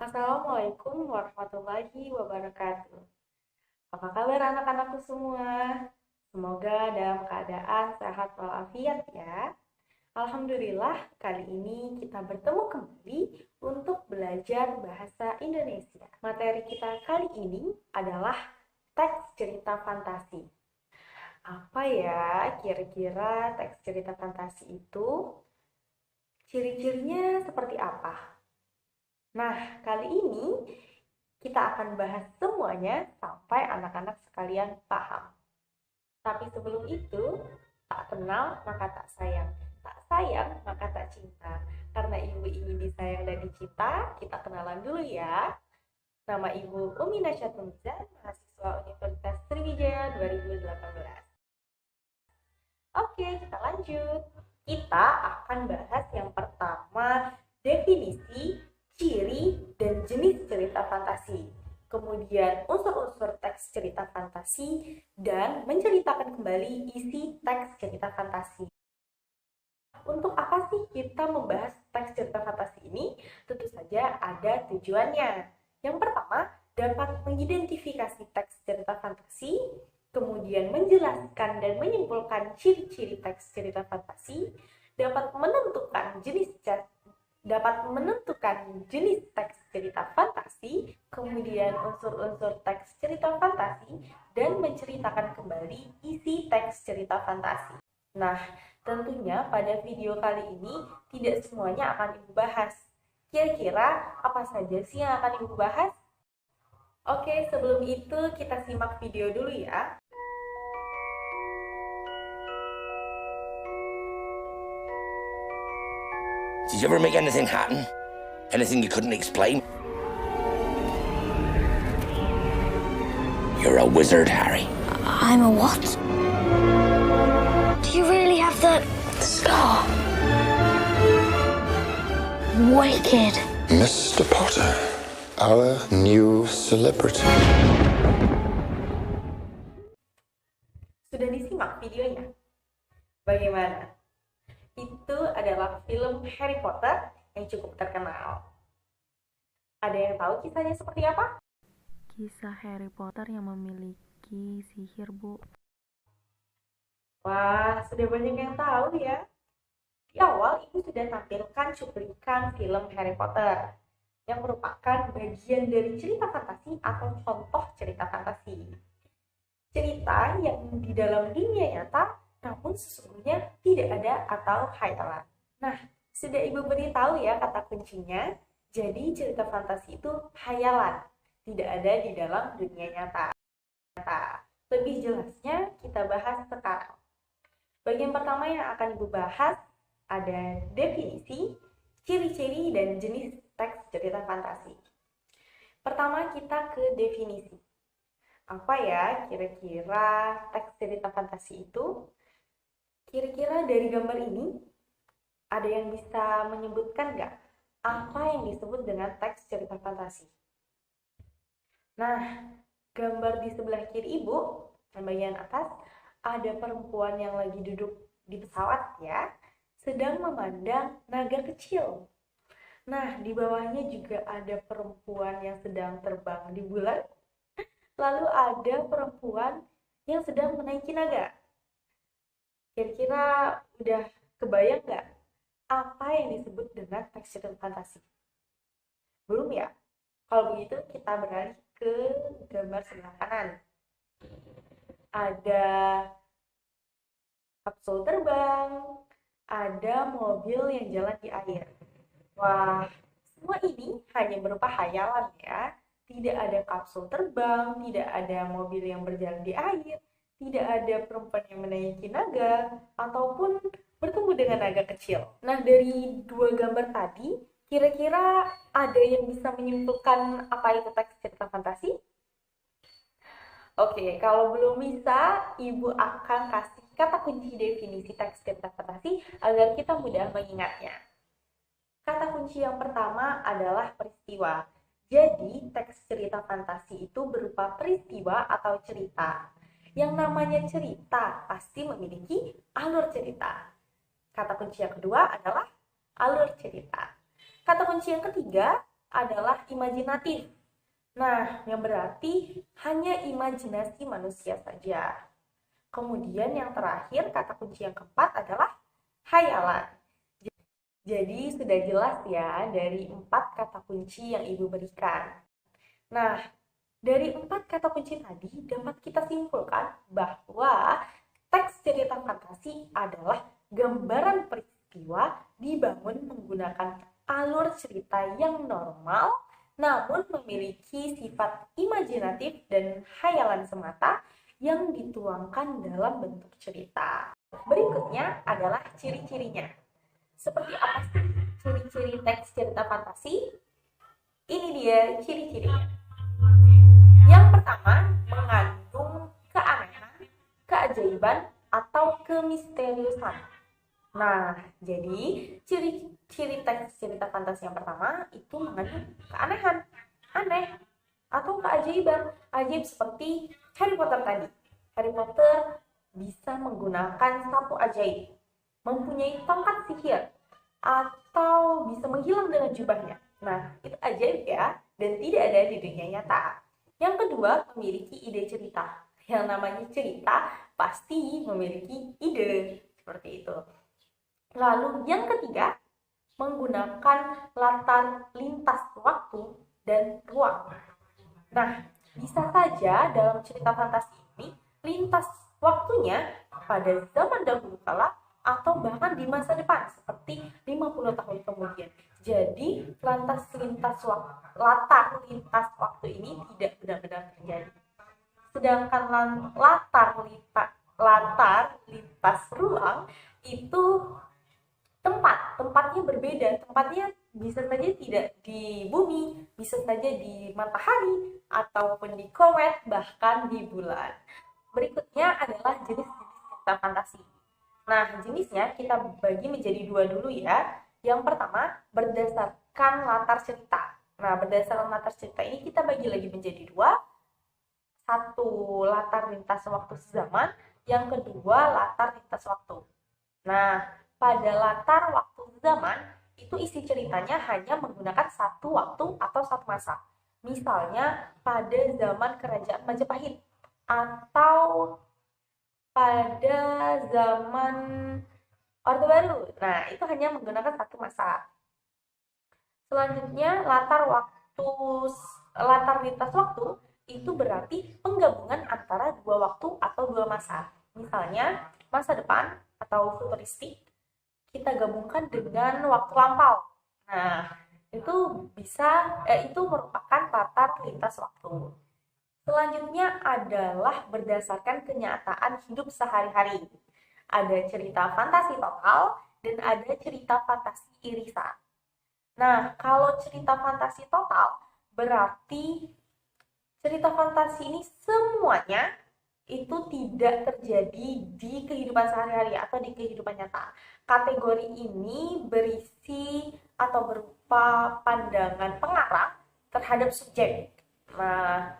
Assalamualaikum warahmatullahi wabarakatuh. Apa kabar anak-anakku semua? Semoga dalam keadaan sehat walafiat ya. Alhamdulillah, kali ini kita bertemu kembali untuk belajar bahasa Indonesia. Materi kita kali ini adalah teks cerita fantasi. Apa ya kira-kira teks cerita fantasi itu? Ciri-cirinya seperti apa? Nah, kali ini kita akan bahas semuanya sampai anak-anak sekalian paham. Tapi sebelum itu, tak kenal maka tak sayang. Tak sayang maka tak cinta. Karena ibu ingin disayang dan dicinta, kita kenalan dulu ya. Nama ibu Umi Nasyatunza, mahasiswa Universitas Sriwijaya 2018. Oke, kita lanjut. Kita akan bahas yang pertama, definisi, ciri, dan jenis cerita fantasi. Kemudian unsur-unsur teks cerita fantasi dan menceritakan kembali isi teks cerita fantasi. Untuk apa sih kita membahas teks cerita fantasi ini? Tentu saja ada tujuannya. Yang pertama, dapat mengidentifikasi teks cerita fantasi, kemudian menjelaskan dan menyimpulkan ciri-ciri teks cerita fantasi, dapat menentukan jenis teks cerita fantasi, kemudian unsur-unsur teks cerita fantasi, dan menceritakan kembali isi teks cerita fantasi. Nah, tentunya pada video kali ini tidak semuanya akan Ibu bahas. Kira-kira apa saja sih yang akan Ibu bahas? Oke, sebelum itu kita simak video dulu ya. Did you ever make anything happen? Anything you couldn't explain? You're a wizard, Harry. I'm a what? Do you really have the scar? Wicked. Mr. Potter, our new celebrity. Sudah disimak videonya? Bagaimana? Itu adalah film Harry Potter yang cukup terkenal. Ada yang tahu kisahnya seperti apa? Kisah Harry Potter yang memiliki sihir, Bu. Wah, sudah banyak yang tahu ya. Di awal, Ibu sudah tampilkan cuplikan film Harry Potter yang merupakan bagian dari cerita fantasi atau contoh cerita fantasi. Cerita yang di dalam dunia nyata, namun sesungguhnya tidak ada atau khayalan. Nah, sudah Ibu beritahu ya kata kuncinya. Jadi cerita fantasi itu khayalan, tidak ada di dalam dunia nyata. Lebih jelasnya kita bahas sekarang. Bagian pertama yang akan Ibu bahas ada definisi, ciri-ciri, dan jenis teks cerita fantasi. Pertama kita ke definisi. Apa ya kira-kira teks cerita fantasi itu? Kira-kira dari gambar ini, ada yang bisa menyebutkan nggak apa yang disebut dengan teks cerita fantasi? Nah, gambar di sebelah kiri Ibu, dan bagian atas, ada perempuan yang lagi duduk di pesawat ya, sedang memandang naga kecil. Nah, di bawahnya juga ada perempuan yang sedang terbang di bulan, lalu ada perempuan yang sedang menaiki naga. Kira-kira udah kebayang nggak apa yang disebut dengan teks cerita fantasi? Belum ya? Kalau begitu kita beralih ke gambar sebelah kanan. Ada kapsul terbang, ada mobil yang jalan di air. Wah, semua ini hanya berupa khayalan ya. Tidak ada kapsul terbang, tidak ada mobil yang berjalan di air, tidak ada perempuan yang menaiki naga, ataupun bertemu dengan naga kecil. Nah, dari dua gambar tadi, kira-kira ada yang bisa menyimpulkan apa itu teks cerita fantasi? Oke, kalau belum bisa, Ibu akan kasih kata kunci definisi teks cerita fantasi agar kita mudah mengingatnya. Kata kunci yang pertama adalah peristiwa. Jadi, teks cerita fantasi itu berupa peristiwa atau cerita. Yang namanya cerita pasti memiliki alur cerita. Kata kunci yang kedua adalah alur cerita. Kata kunci yang ketiga adalah imajinatif. Nah, yang berarti hanya imajinasi manusia saja. Kemudian yang terakhir, kata kunci yang keempat adalah hayalan. Jadi sudah jelas ya dari 4 kata kunci yang Ibu berikan. Nah, dari 4 kata kunci tadi dapat kita simpulkan bahwa teks cerita fantasi adalah gambaran peristiwa dibangun menggunakan alur cerita yang normal namun memiliki sifat imajinatif dan hayalan semata yang dituangkan dalam bentuk cerita. Berikutnya adalah ciri-cirinya. Seperti apa sih ciri-ciri teks cerita fantasi? Ini dia ciri-cirinya. Yang pertama, mengandung keanehan, keajaiban, atau kemisteriusan. Nah, jadi ciri-ciri teks cerita fantasi yang pertama itu mengandung keanehan, aneh, atau keajaiban. Ajaib seperti Harry Potter tadi. Harry Potter bisa menggunakan sapu ajaib, mempunyai tongkat sihir, atau bisa menghilang dengan jubahnya. Nah, itu ajaib ya, dan tidak ada di dunia nyata. Yang kedua, memiliki ide cerita. Yang namanya cerita pasti memiliki ide, seperti itu. Lalu yang ketiga, menggunakan latar lintas waktu dan ruang. Nah, bisa saja dalam cerita fantasi ini, lintas waktunya pada zaman dahulu kala atau bahkan di masa depan seperti 50 tahun kemudian. Jadi latar lintas waktu ini tidak benar-benar terjadi. Sedangkan latar lintas ruang itu tempatnya berbeda. Tempatnya bisa saja tidak di bumi, bisa saja di matahari ataupun di komet, bahkan di bulan. Berikutnya adalah jenis-jenis cerita fantasi. Nah, jenisnya kita bagi menjadi 2 dulu ya. Yang pertama, berdasarkan latar cerita. Nah, berdasarkan latar cerita ini kita bagi lagi menjadi 2. Satu, latar lintas waktu sezaman. Yang kedua, latar lintas waktu. Nah, pada latar waktu sezaman, itu isi ceritanya hanya menggunakan satu waktu atau satu masa. Misalnya, pada zaman Kerajaan Majapahit. Atau pada zaman Orde Baru. Nah, itu hanya menggunakan satu masa. Selanjutnya, latar lintas waktu itu berarti penggabungan antara 2 waktu atau 2 masa. Misalnya, masa depan atau futuristik kita gabungkan dengan waktu lampau. Nah, itu merupakan latar lintas waktu. Selanjutnya adalah berdasarkan kenyataan hidup sehari-hari. Ada cerita fantasi total dan ada cerita fantasi irisan. Nah, kalau cerita fantasi total berarti cerita fantasi ini semuanya itu tidak terjadi di kehidupan sehari-hari atau di kehidupan nyata. Kategori ini berisi atau berupa pandangan pengarang terhadap subjek. Nah,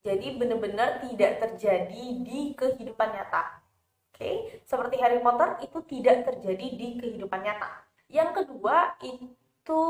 jadi benar-benar tidak terjadi di kehidupan nyata. Oke, seperti Harry Potter itu tidak terjadi di kehidupan nyata. Yang kedua itu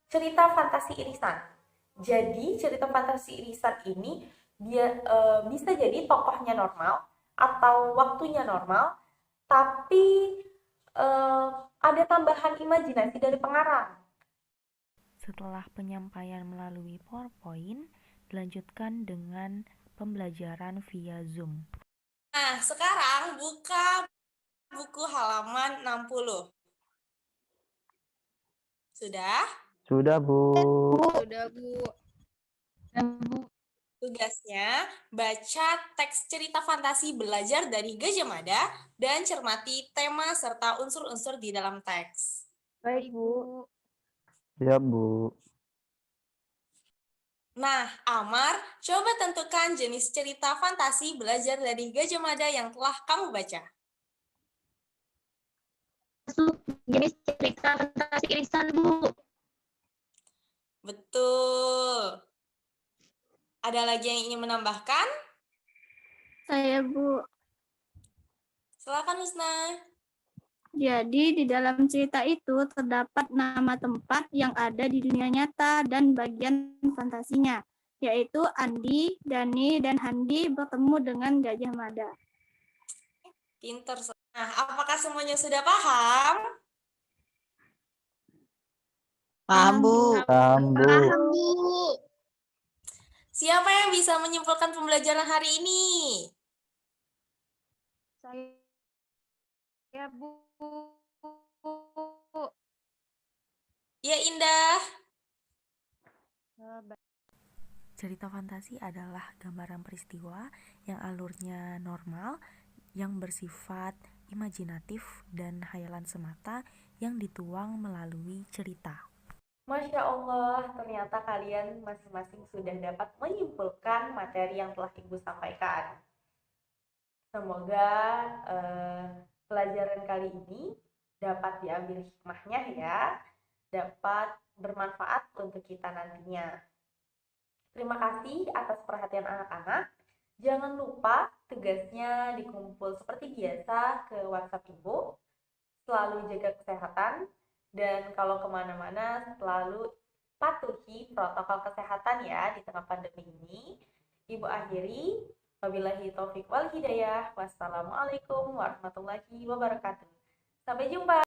cerita fantasi irisan. Jadi cerita fantasi irisan ini dia bisa jadi tokohnya normal atau waktunya normal, tapi ada tambahan imajinasi dari pengarang. Setelah penyampaian melalui PowerPoint, dilanjutkan dengan pembelajaran via Zoom. Nah, sekarang buka buku halaman 60. Sudah? Sudah, Bu. Sudah, Bu. Tugasnya, baca teks cerita fantasi belajar dari Gajah Mada dan cermati tema serta unsur-unsur di dalam teks. Baik, Bu. Ya, Bu. Nah, Amar, coba tentukan jenis cerita fantasi belajar dari Gajah Mada yang telah kamu baca. Jenis cerita fantasi irisan, Bu. Betul. Ada lagi yang ingin menambahkan? Saya, Bu. Silakan, Husna. Jadi di dalam cerita itu terdapat nama tempat yang ada di dunia nyata dan bagian fantasinya, yaitu Andi, Dani, dan Handi bertemu dengan Gajah Mada. Pinter. Nah, apakah semuanya sudah paham? Paham, Bu. Paham, Bu. Siapa yang bisa menyimpulkan pembelajaran hari ini? Saya, Bu. Ya, Indah. Cerita fantasi adalah gambaran peristiwa yang alurnya normal, yang bersifat imajinatif dan hayalan semata yang dituang melalui cerita. Masya Allah, ternyata kalian masing-masing sudah dapat menyimpulkan materi yang telah Ibu sampaikan. Semoga pelajaran kali ini dapat diambil hikmahnya ya, dapat bermanfaat untuk kita nantinya. Terima kasih atas perhatian anak-anak. Jangan lupa tugasnya dikumpul seperti biasa ke WhatsApp Ibu. Selalu jaga kesehatan. Dan kalau kemana-mana selalu patuhi protokol kesehatan ya di tengah pandemi ini. Ibu akhiri, wabillahi taufiq wal hidayah. Wassalamualaikum warahmatullahi wabarakatuh. Sampai jumpa.